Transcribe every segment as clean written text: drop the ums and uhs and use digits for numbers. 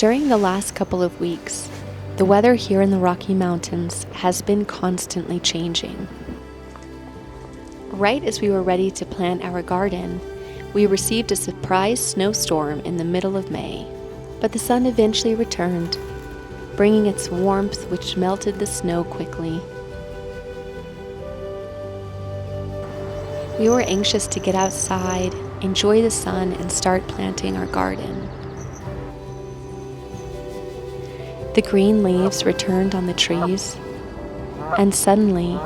During the last couple of weeks, the weather here in the Rocky Mountains has been constantly changing. Right as we were ready to plant our garden, we received a surprise snowstorm in the middle of May. But the sun eventually returned, bringing its warmth which melted the snow quickly. We were anxious to get outside, enjoy the sun, and start planting our garden. The green leaves returned on the trees, and suddenly,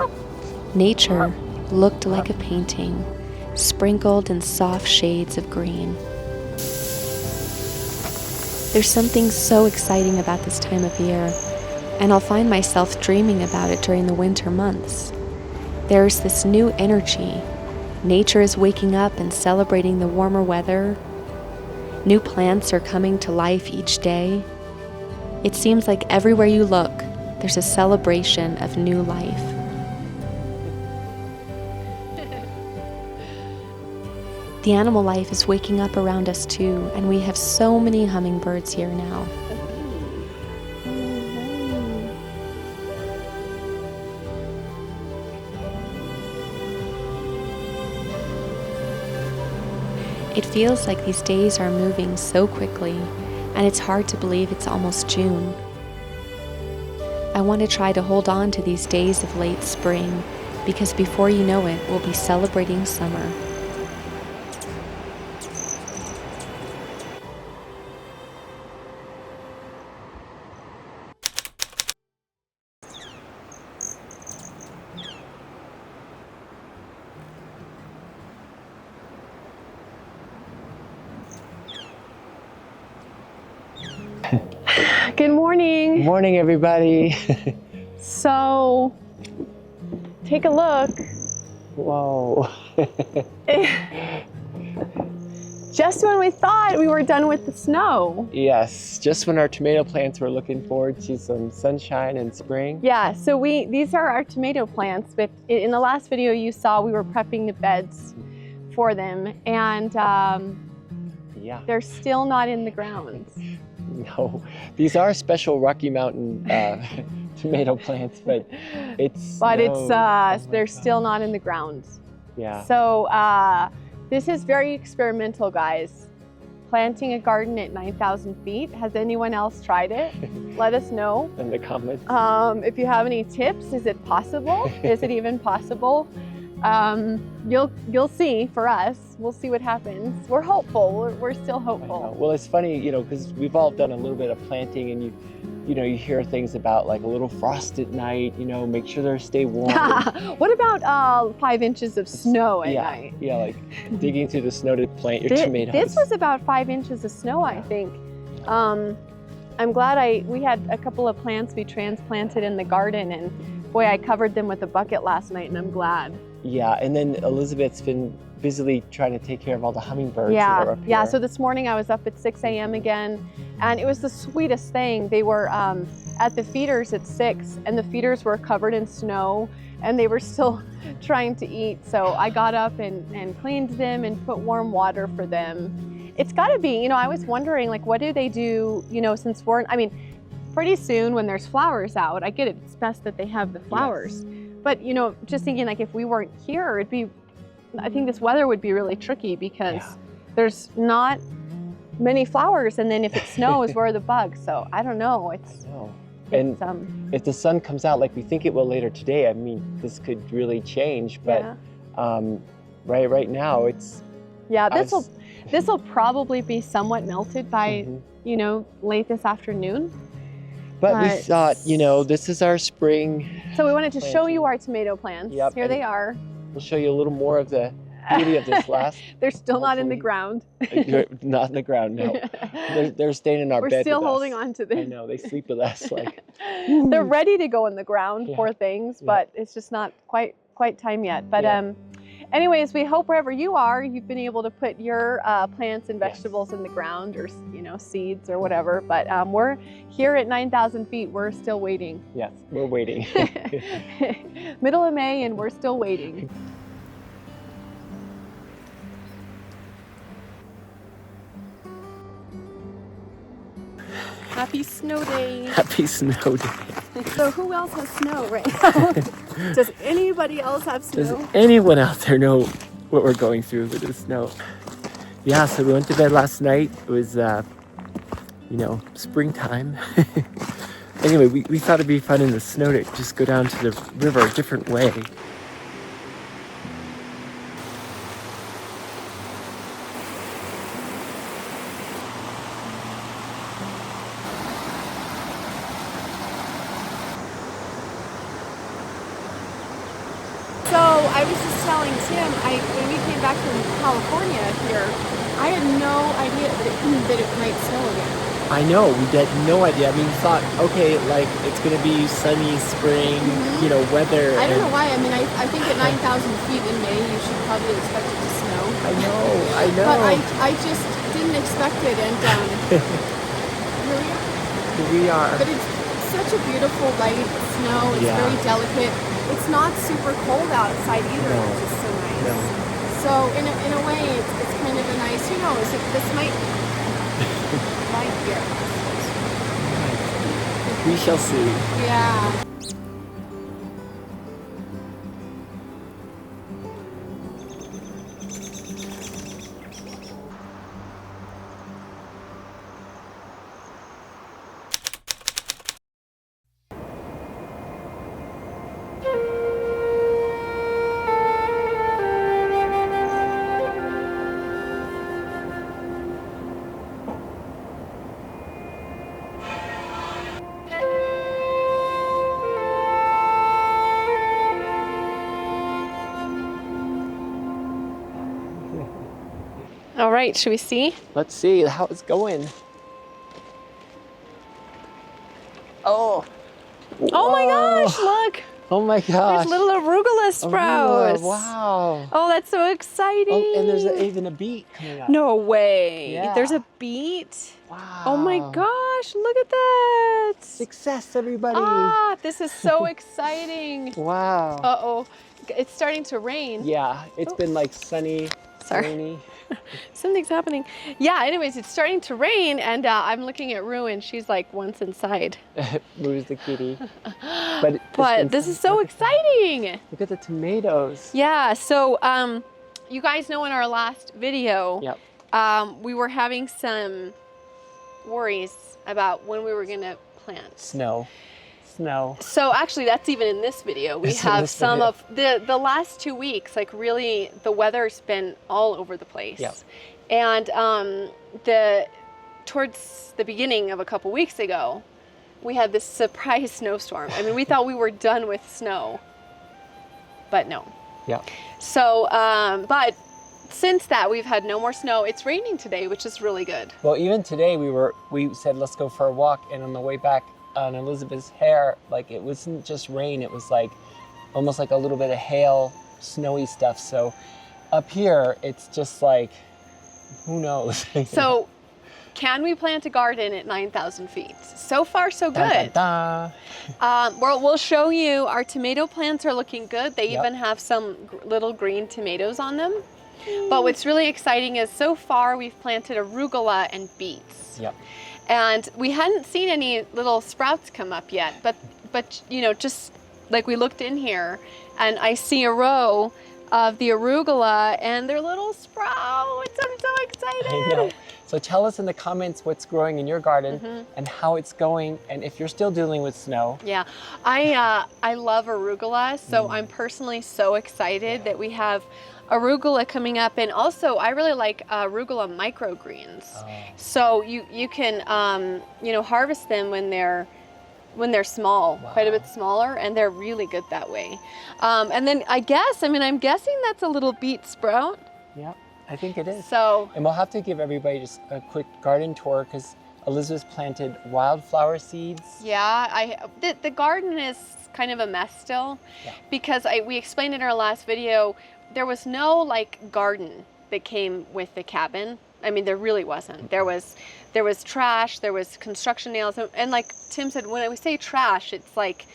nature looked like a painting, sprinkled in soft shades of green. There's something so exciting about this time of year, and I'll find myself dreaming about it during the winter months. There's this new energy. Nature is waking up and celebrating the warmer weather. New plants are coming to life each day. It seems like everywhere you look, there's a celebration of new life. The animal life is waking up around us too, and we have so many hummingbirds here now. It feels like these days are moving so quickly, and it's hard to believe it's almost June. I want to try to hold on to these days of late spring, because before you know it, we'll be celebrating summer. Good morning. Good morning, everybody. So, take a look. Whoa. Just when we thought we were done with the snow. Yes, just when our tomato plants were looking forward to some sunshine and spring. Yeah, so these are our tomato plants, but in the last video you saw we were prepping the beds for them, and Yeah. they're still not in the ground. No, these are special Rocky Mountain tomato plants, but they're still not in the ground. Yeah. So this is very experimental, guys. Planting a garden at 9,000 feet. Has anyone else tried it? Let us know In the comments. if you have any tips. Is it possible? Is it even possible? You'll see. For us, we'll see what happens. We're hopeful. We're still hopeful. Well, it's funny, because we've all done a little bit of planting, and you hear things about like a little frost at night. Make sure they stay warm. What about 5 inches of snow at night? Yeah, like digging through the snow to plant your tomatoes. This was about 5 inches of snow, I think. I'm glad we had a couple of plants we transplanted in the garden, and boy, I covered them with a bucket last night, and I'm glad. Yeah, and then Elizabeth's been busily trying to take care of all the hummingbirds that are up here. Yeah, so this morning I was up at 6 a.m. again, and it was the sweetest thing. They were at the feeders at 6, and the feeders were covered in snow, and they were still trying to eat. So I got up and cleaned them and put warm water for them. It's gotta be, I was wondering, like, what do they do, since pretty soon when there's flowers out, I get it, it's best that they have the flowers. Yes. But, just thinking, like, if we weren't here, I think this weather would be really tricky, because there's not many flowers, and then if it snows, where are the bugs? So I don't know. And if the sun comes out like we think it will later today, this could really change. But right now, it's this will probably be somewhat melted by late this afternoon. But we thought, this is our spring. So we wanted to show you our tomato plants. Yep, here they are. We'll show you a little more of the beauty of this last. They're still not in the ground. Not in the ground, no. They're staying in our bed. We're still holding on to them. I know, they sleep with us. They're ready to go in the ground, poor things, but it's just not quite time yet. But anyways, we hope wherever you are, you've been able to put your plants and vegetables in the ground, or seeds or whatever. But we're here at 9,000 feet. We're still waiting. Yes, we're waiting. Middle of May, and we're still waiting. Happy snow day. Happy snow day. So who else has snow right now? Does anybody else have snow? Does anyone out there know what we're going through with the snow? Yeah, so we went to bed last night. It was, you know, springtime. Anyway, we thought it'd be fun in the snow to just go down to the river a different way. So I was just telling Tim, when we came back from California here, I had no idea that it might snow again. I know, we had no idea. I mean, we thought, okay, like it's gonna be sunny spring, you know, weather. I don't know why. I mean, I think at 9,000 feet in May, you should probably expect it to snow. I know. But I just didn't expect it, and really, Here we are. but it's such a beautiful light snow. It's Yeah. very delicate. It's not super cold outside either, No. which is so nice. No. So in a way, it's kind of a nice. Who knows? This might year. We shall see. Yeah. All right, should we see? Let's see how it's going. Oh. Oh my gosh, look. Oh my gosh. There's little arugula sprouts. Arugula, wow. Oh, that's so exciting. Oh, and there's even a beet coming up. No way. Yeah. There's a beet. Wow. Oh my gosh, look at that. Success, everybody. Ah, this is so exciting. Wow. Uh-oh. It's starting to rain. Yeah, it's been like sunny, Sorry. rainy. Something's happening. Yeah, anyways, it's starting to rain, and I'm looking at Rue, and she's like once inside. Rue's the kitty. But this is so exciting. Look at the tomatoes. Yeah, so you guys know in our last video, Yep. we were having some worries about when we were gonna plant. Snow. So actually that's even in this video. We have some of the last 2 weeks, like really the weather's been all over the place. Yep. And towards the beginning of a couple weeks ago, we had this surprise snowstorm. I mean, we thought we were done with snow, but no. Yeah. So, but since that, we've had no more snow. It's raining today, which is really good. Well, even today we said let's go for a walk, and on the way back on Elizabeth's hair, like it wasn't just rain, it was like almost like a little bit of hail, snowy stuff. So up here, it's just like, who knows? So can we plant a garden at 9,000 feet? So far, so good. Da, da, da. We'll show you our tomato plants are looking good. They Yep. even have some little green tomatoes on them. But what's really exciting is so far we've planted arugula and beets. Yep. And we hadn't seen any little sprouts come up yet, but you know, just like we looked in here and I see a row of the arugula and their little sprouts. I'm so excited. I know. So tell us in the comments what's growing in your garden and how it's going, and if you're still dealing with snow. Yeah, I love arugula, so I'm personally so excited that we have arugula coming up, and also I really like arugula microgreens. Oh. So you can you know, harvest them when they're small, quite a bit smaller, and they're really good that way. And then I'm guessing that's a little beet sprout. Yeah, I think it is. So, And we'll have to give everybody just a quick garden tour because Elizabeth's planted wildflower seeds. yeah, the garden is kind of a mess still, Yeah. because we explained in our last video, there was no like garden that came with the cabin. I mean, there really wasn't. There was trash, there was construction nails, and like Tim said, when we say trash, it's like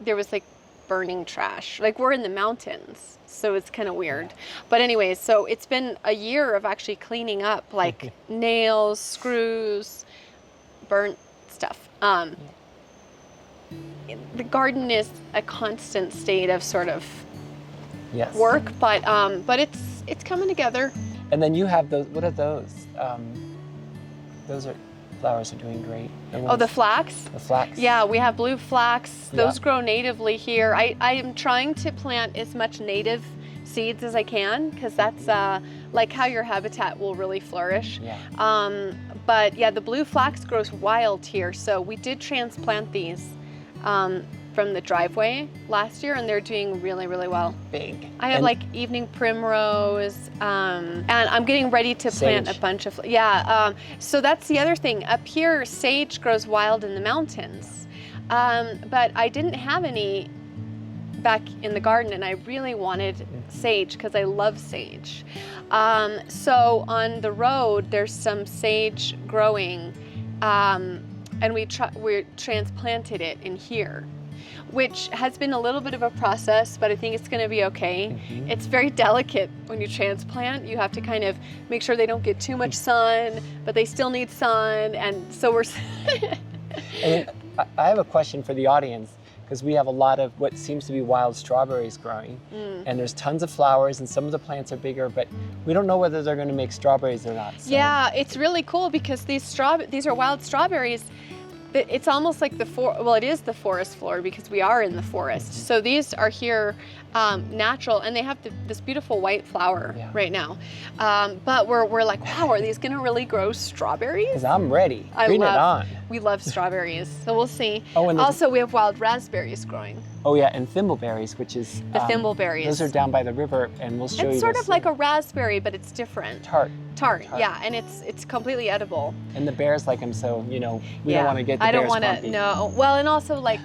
there was like burning trash. Like we're in the mountains, so it's kind of weird. But anyways, so it's been a year of actually cleaning up like nails, screws, burnt stuff. The garden is a constant state of sort of Yes. work, but it's coming together. And then you have those, what are those? Those are, flowers are doing great. Oh, the flax? The flax. Yeah, we have blue flax. Those Yeah. grow natively here. I am trying to plant as much native seeds as I can, because that's like how your habitat will really flourish. Yeah. But yeah, the blue flax grows wild here. So we did transplant these from the driveway last year, and they're doing really, really well. Big. I have like evening primrose, and I'm getting ready to plant Sage. a bunch of, so that's the other thing. Up here, sage grows wild in the mountains, but I didn't have any back in the garden, and I really wanted sage because I love sage. So on the road, there's some sage growing, and we transplanted it in here, which has been a little bit of a process, but I think it's going to be okay. Mhm. It's very delicate when you transplant. You have to kind of make sure they don't get too much sun, but they still need sun, and so we're. And I have a question for the audience, because we have a lot of what seems to be wild strawberries growing, and there's tons of flowers, and some of the plants are bigger, but we don't know whether they're going to make strawberries or not. So. Yeah, it's really cool because these are wild strawberries. It's almost like it is the forest floor because we are in the forest. So these are here natural, and they have this beautiful white flower right now. But we're like, wow, are these gonna really grow strawberries? Because I'm ready. Bring it on. We love strawberries, so we'll see. Oh, and also we have wild raspberries growing. Oh yeah, and thimbleberries, which is The thimbleberries. Those are down by the river, and we'll show you. It's sort this of like a raspberry, but it's different. tart. Tart, yeah, and it's completely edible. And the bears like them, so we don't want to get the I don't bears want to. grumpy. No. Well, and also like,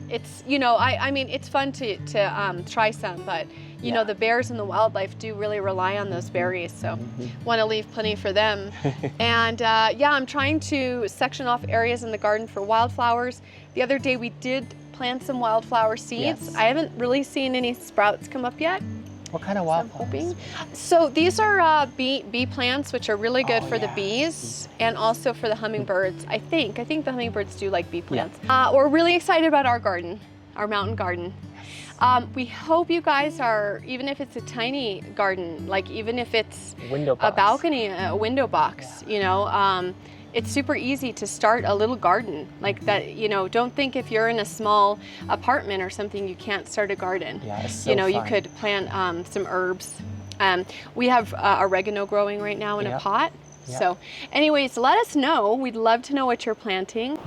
it's I mean it's fun to try some, but you know the bears and the wildlife do really rely on those berries, so want to leave plenty for them. And yeah, I'm trying to section off areas in the garden for wildflowers. The other day we did plant some wildflower seeds. Yes. I haven't really seen any sprouts come up yet. What kind of So I'm wildflowers? hoping. So these are bee plants, which are really good for the bees and also for the hummingbirds. I think the hummingbirds do like bee plants. We're really excited about our garden, our mountain garden. We hope you guys are, even if it's a tiny garden, like even if it's Window a box. balcony, a window box, it's super easy to start a little garden like that. Don't think if you're in a small apartment or something you can't start a garden. Yeah, it's so You fun. could plant some herbs. We have oregano growing right now in a pot. Yeah. So anyways, let us know. We'd love to know what you're planting.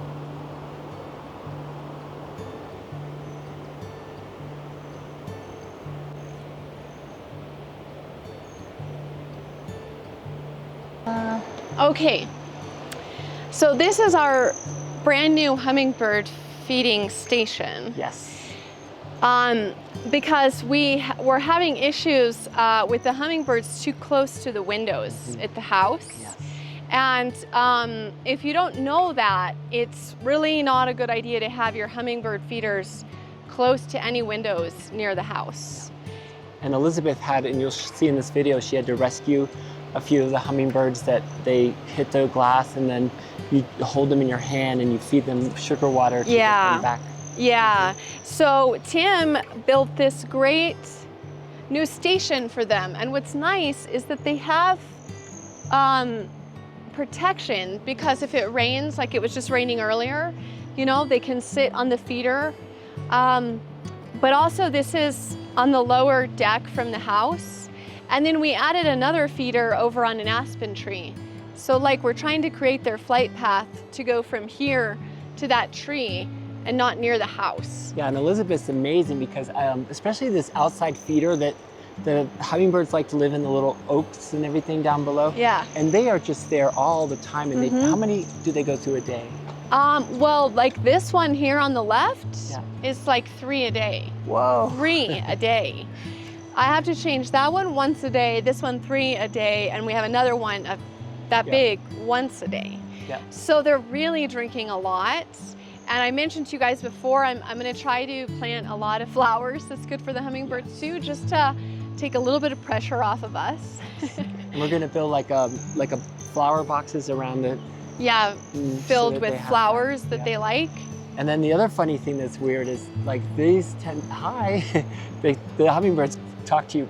Okay, so this is our brand new hummingbird feeding station. Yes. Because we're having issues with the hummingbirds too close to the windows at the house. Yes. And if you don't know that, it's really not a good idea to have your hummingbird feeders close to any windows near the house. And Elizabeth had, and you'll see in this video, she had to rescue a few of the hummingbirds that they hit the glass, and then you hold them in your hand and you feed them sugar water to get them back. Yeah, so Tim built this great new station for them, and what's nice is that they have protection, because if it rains, like it was just raining earlier, they can sit on the feeder. But also this is on the lower deck from the house, and then we added another feeder over on an aspen tree. So like we're trying to create their flight path to go from here to that tree and not near the house. Yeah, and Elizabeth's amazing because especially this outside feeder that the hummingbirds like to live in, the little oaks and everything down below. Yeah. And they are just there all the time. And how many do they go through a day? Well, like this one here on the left is like 3 a day. Whoa. 3 a day. I have to change that one once a day, this one 3 a day, and we have another one that big once a day. Yeah. So they're really drinking a lot. And I mentioned to you guys before, I'm going to try to plant a lot of flowers. That's good for the hummingbirds too, just to take a little bit of pressure off of us. And we're going to build like a flower boxes around Yeah, so filled that they with have flowers that yeah. they like. And then the other funny thing that's weird is like these the hummingbirds talk to you,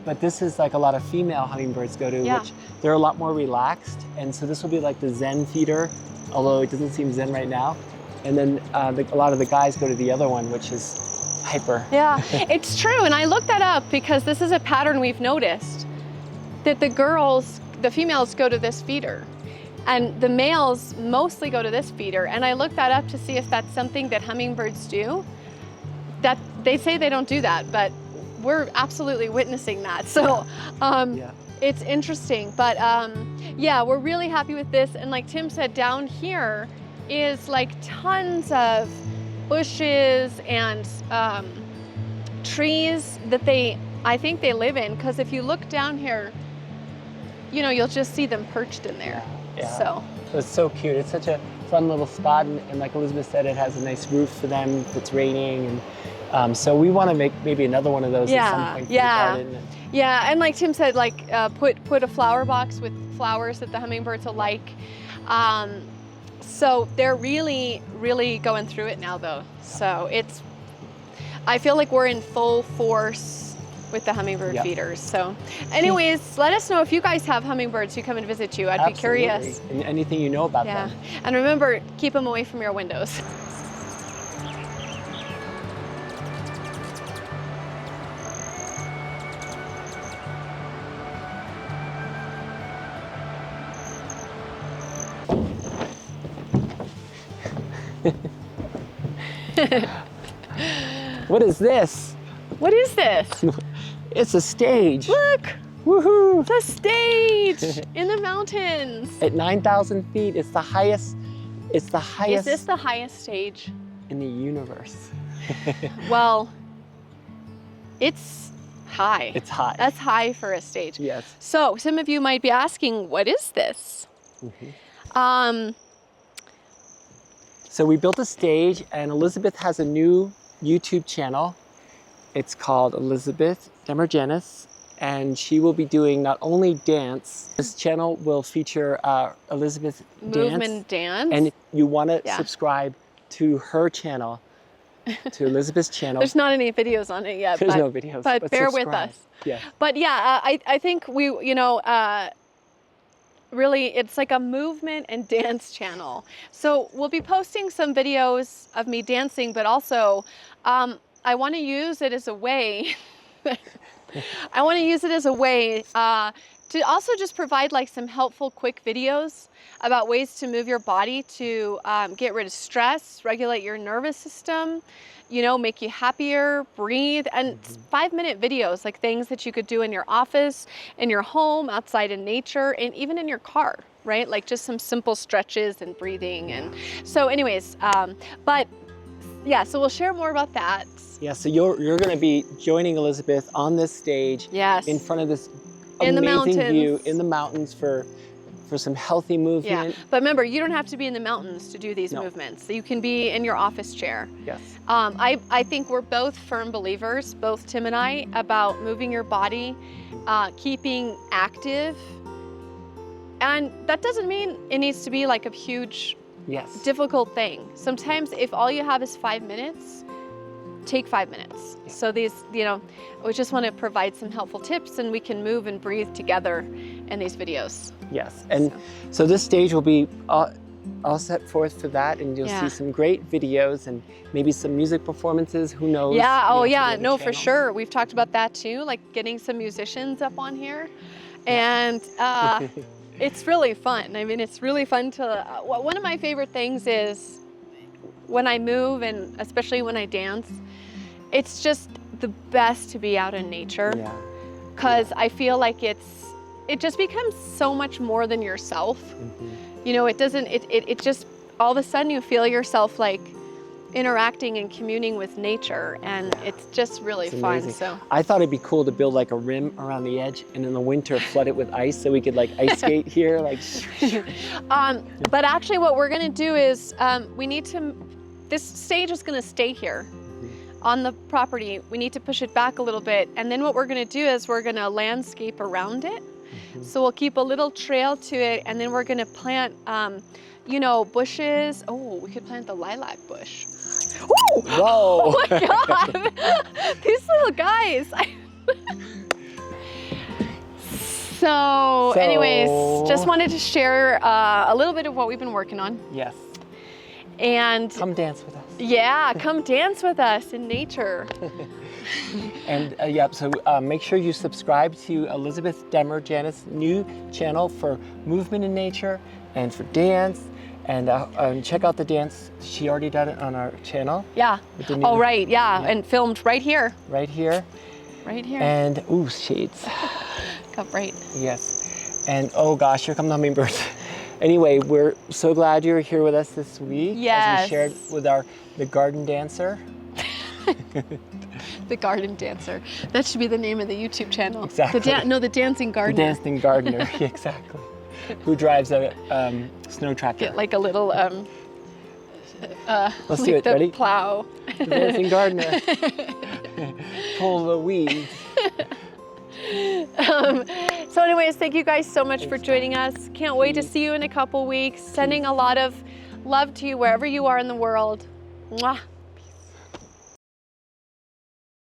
but this is like a lot of female hummingbirds go to, Yeah. which they're a lot more relaxed. And so this will be like the Zen feeder, although it doesn't seem Zen right now. And then a lot of the guys go to the other one, which is hyper. Yeah, it's true. And I looked that up because this is a pattern we've noticed, that the females go to this feeder. And the males mostly go to this feeder. And I looked that up to see if that's something that hummingbirds do. That they say they don't do that, but we're absolutely witnessing that. So it's interesting. But yeah, we're really happy with this. And like Tim said, down here is like tons of bushes and trees that I think they live in. Because if you look down here, you know, you'll just see them perched in there. Yeah. So it's so cute. It's such a fun little spot, and like Elizabeth said, it has a nice roof for them if it's raining, and so we want to make maybe another one of those at some point for the garden. Yeah, and like Tim said, like put a flower box with flowers that the hummingbirds will like. So they're really, really going through it now, though. So I feel like we're in full force with the hummingbird feeders. So anyways, let us know if you guys have hummingbirds who come and visit you. I'd be curious. And anything you know about them. And remember, keep them away from your windows. What is this? What is this? It's a stage. Look! Woohoo! It's a stage in the mountains. At 9,000 feet, it's the highest. It's the highest. Is this the highest stage in the universe? Well, it's high. It's high. That's high for a stage. Yes. So some of you might be asking, what is this? So we built a stage, and Elizabeth has a new YouTube channel. It's called Elizabeth Demergenis, and she will be doing not only dance. This channel will feature Elizabeth Movement dance. And you want to subscribe to her channel, to Elizabeth's channel. There's not any videos on it yet. There's no videos, but bear with us. Yeah. But yeah, I think we, really, it's like a movement and dance channel. So we'll be posting some videos of me dancing, but also I want to use it as a way, to also just provide like some helpful quick videos about ways to move your body to get rid of stress, regulate your nervous system, make you happier, breathe, and 5-minute videos, like things that you could do in your office, in your home, outside in nature, and even in your car, right? Like just some simple stretches and breathing. And so anyways, but yeah, so we'll share more about that. Yeah, so you're going to be joining Elizabeth on this stage. Yes. In front of this in amazing view in the mountains for some healthy movement. Yeah, but remember, you don't have to be in the mountains to do these movements. You can be in your office chair. Yes. I think we're both firm believers, both Tim and I, about moving your body, keeping active. And that doesn't mean it needs to be like a huge, difficult thing. Sometimes if all you have is 5 minutes, take 5 minutes. So these, we just want to provide some helpful tips, and we can move and breathe together in these videos. Yes, and so this stage will be all set forth for that, and you'll see some great videos and maybe some music performances, who knows? Yeah, no, for sure. We've talked about that too, like getting some musicians up on here. And it's really fun. I mean, it's really fun to, one of my favorite things is when I move, and especially when I dance, it's just the best to be out in nature. Yeah. Because I feel like it just becomes so much more than yourself. It just, all of a sudden you feel yourself like interacting and communing with nature, and it's just really fun. Amazing. So I thought it'd be cool to build like a rim around the edge, and in the winter flood it with ice so we could like ice skate here. Like. But actually what we're gonna do is this stage is gonna stay here on the property. We need to push it back a little bit, and then what we're gonna do is we're gonna landscape around it. So we'll keep a little trail to it, and then we're gonna plant, you know, bushes. Oh, we could plant the lilac bush. Ooh! Whoa! Oh my God! These little guys. So anyways, just wanted to share a little bit of what we've been working on. Yes. And Come dance with us. yeah, come dance with us in nature. And so make sure you subscribe to Elizabeth Demmer Janet's new channel for movement in nature and for dance. And check out the dance. She already did it on our channel. Yeah. Oh, right. Yeah. And filmed right here. Right here. Right here. And, ooh, shades. Got bright. Yes. And, oh gosh, here come the hummingbirds. Anyway, we're so glad you're here with us this week. Yes. As we shared with the garden dancer. The garden dancer. That should be the name of the YouTube channel. Exactly. The dancing gardener. The dancing gardener, yeah, exactly. Who drives a snow tractor. Get like a little, Let's like do it, the ready? plow. The dancing gardener. Pull the weeds. So anyways, thank you guys so much for joining us. Can't wait to see you in a couple weeks. Sending a lot of love to you wherever you are in the world. Mwah.